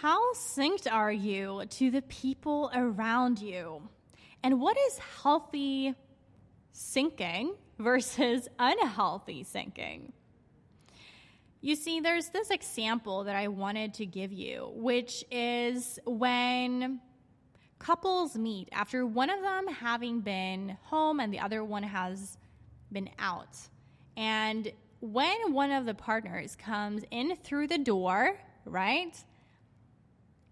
How synced are you to the people around you? And what is healthy syncing versus unhealthy syncing? You see, there's this example that I wanted to give you, which is when couples meet after one of them having been home and the other one has been out. And when one of the partners comes in through the door, right,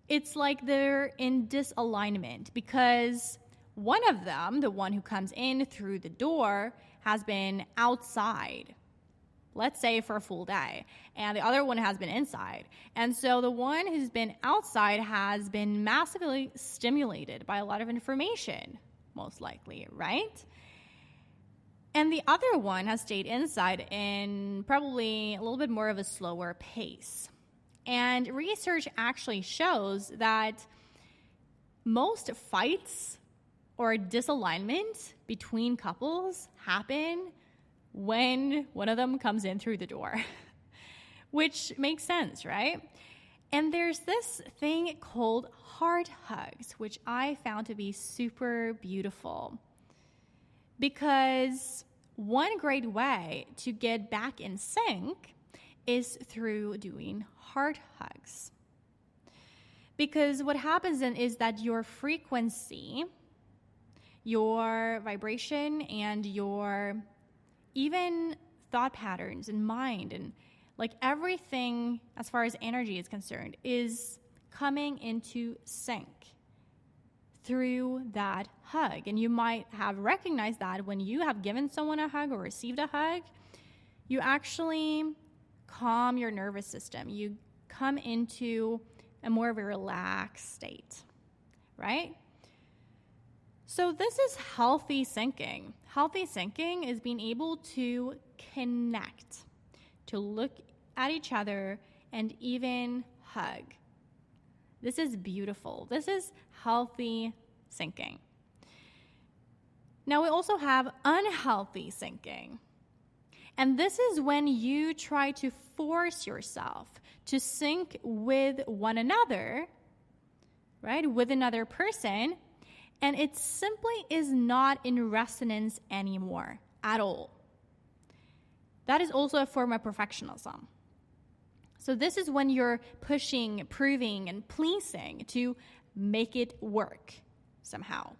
it's like they're in disalignment because one of them, the one who comes in through the door, has been outside, let's say for a full day, and the other one has been inside. And so the one who's been outside has been massively stimulated by a lot of information, most likely, right? And the other one has stayed inside in probably a little bit more of a slower pace. And research actually shows that most fights or disalignment between couples happen when one of them comes in through the door, which makes sense, right? And there's this thing called heart hugs, which I found to be super beautiful. Because one great way to get back in sync is through doing heart hugs. Because what happens then is that your frequency, your vibration, and your even thought patterns and mind and like everything as far as energy is concerned is coming into sync through that hug. And you might have recognized that when you have given someone a hug or received a hug, you actually calm your nervous system. You come into a more of a relaxed state, right? So this is healthy syncing. Healthy syncing is being able to connect, to look at each other and even hug. This is beautiful. This is healthy syncing. Now we also have unhealthy syncing. And this is when you try to force yourself to sync with one another, right, with another person, and it simply is not in resonance anymore at all. That is also a form of perfectionism. So this is when you're pushing, proving, and pleasing to make it work somehow.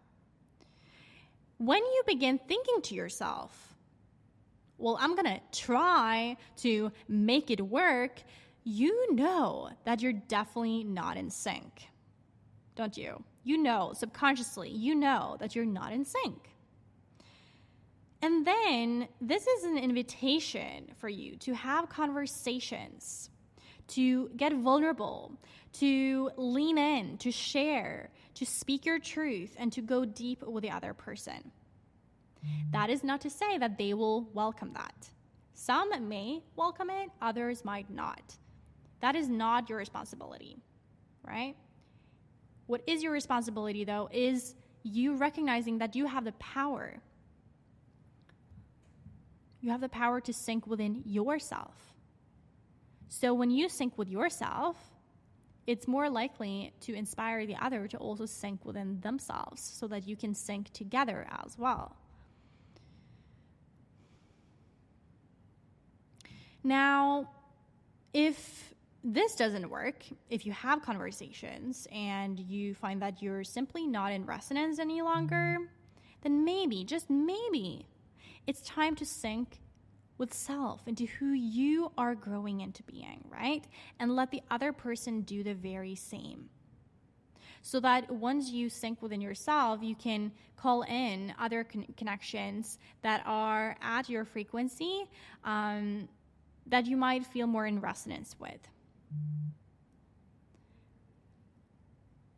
When you begin thinking to yourself, well, I'm going to try to make it work, you know that you're definitely not in sync, don't you? You know, subconsciously, you know that you're not in sync. And then this is an invitation for you to have conversations, to get vulnerable, to lean in, to share, to speak your truth, and to go deep with the other person. That is not to say that they will welcome that. Some may welcome it, others might not. That is not your responsibility, right? What is your responsibility, though, is you recognizing that you have the power. You have the power to sync within yourself. So when you sync with yourself, it's more likely to inspire the other to also sync within themselves so that you can sync together as well. Now, if this doesn't work, if you have conversations and you find that you're simply not in resonance any longer, then maybe, just maybe, it's time to sync with self into who you are growing into being, right? And let the other person do the very same. So that once you sync within yourself, you can call in other connections that are at your frequency, that you might feel more in resonance with.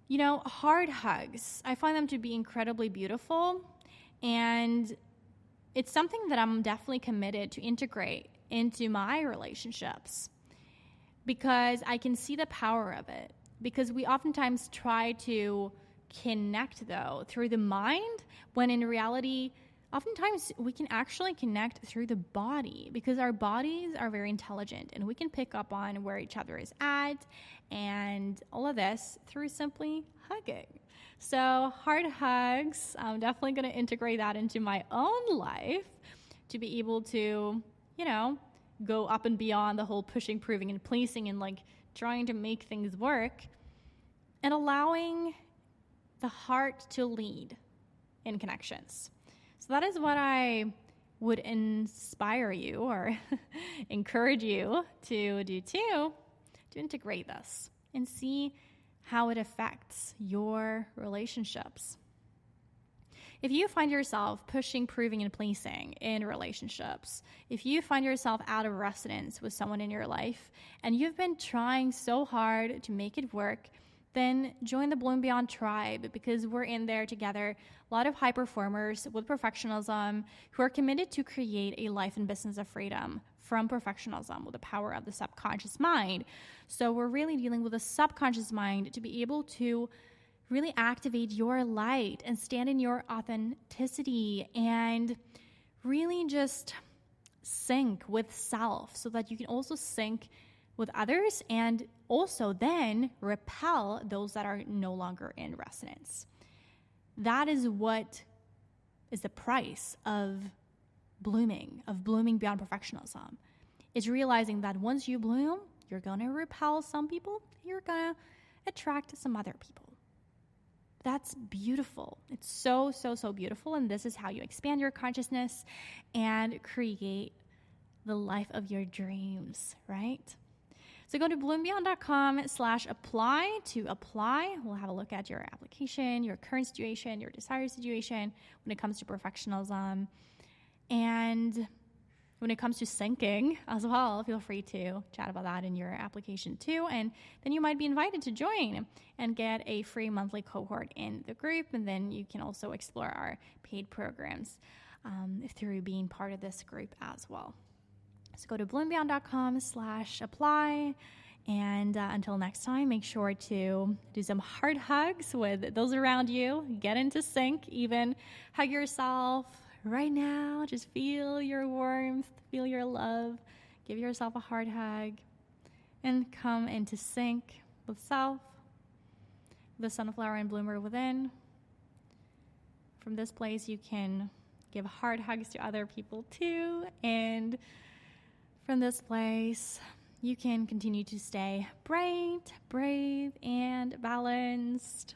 You know, hard hugs, I find them to be incredibly beautiful, and it's something that I'm definitely committed to integrate into my relationships because I can see the power of it. Because we oftentimes try to connect, though, through the mind, when in reality, oftentimes we can actually connect through the body because our bodies are very intelligent and we can pick up on where each other is at and all of this through simply hugging. So hard hugs, I'm definitely going to integrate that into my own life to be able to, go up and beyond the whole pushing, proving, and placing and like trying to make things work and allowing the heart to lead in connections. So that is what I would inspire you or encourage you to do too, to integrate this and see how it affects your relationships. If you find yourself pushing, proving, and placing in relationships, if you find yourself out of resonance with someone in your life and you've been trying so hard to make it work, then join the Bloom Beyond tribe because we're in there together. A lot of high performers with perfectionism who are committed to create a life and business of freedom from perfectionism with the power of the subconscious mind. So we're really dealing with the subconscious mind to be able to really activate your light and stand in your authenticity and really just sync with self so that you can also sync with others and also then repel those that are no longer in resonance. That is what is the price of blooming beyond perfectionism. Is realizing that once you bloom, you're going to repel some people, you're going to attract some other people. That's beautiful. It's so, so, so beautiful. And this is how you expand your consciousness and create the life of your dreams, right? So go to bloombeyond.com/apply to apply. We'll have a look at your application, your current situation, your desired situation when it comes to perfectionism. And when it comes to syncing as well, feel free to chat about that in your application too. And then you might be invited to join and get a free monthly cohort in the group. And then you can also explore our paid programs through being part of this group as well. So go to bloombeyond.com/apply. And until next time, make sure to do some hard hugs with those around you. Get into sync, even hug yourself right now. Just feel your warmth, feel your love. Give yourself a hard hug and come into sync with self, the sunflower and bloomer within. From this place, you can give hard hugs to other people too. And from this place, you can continue to stay bright, brave, and balanced.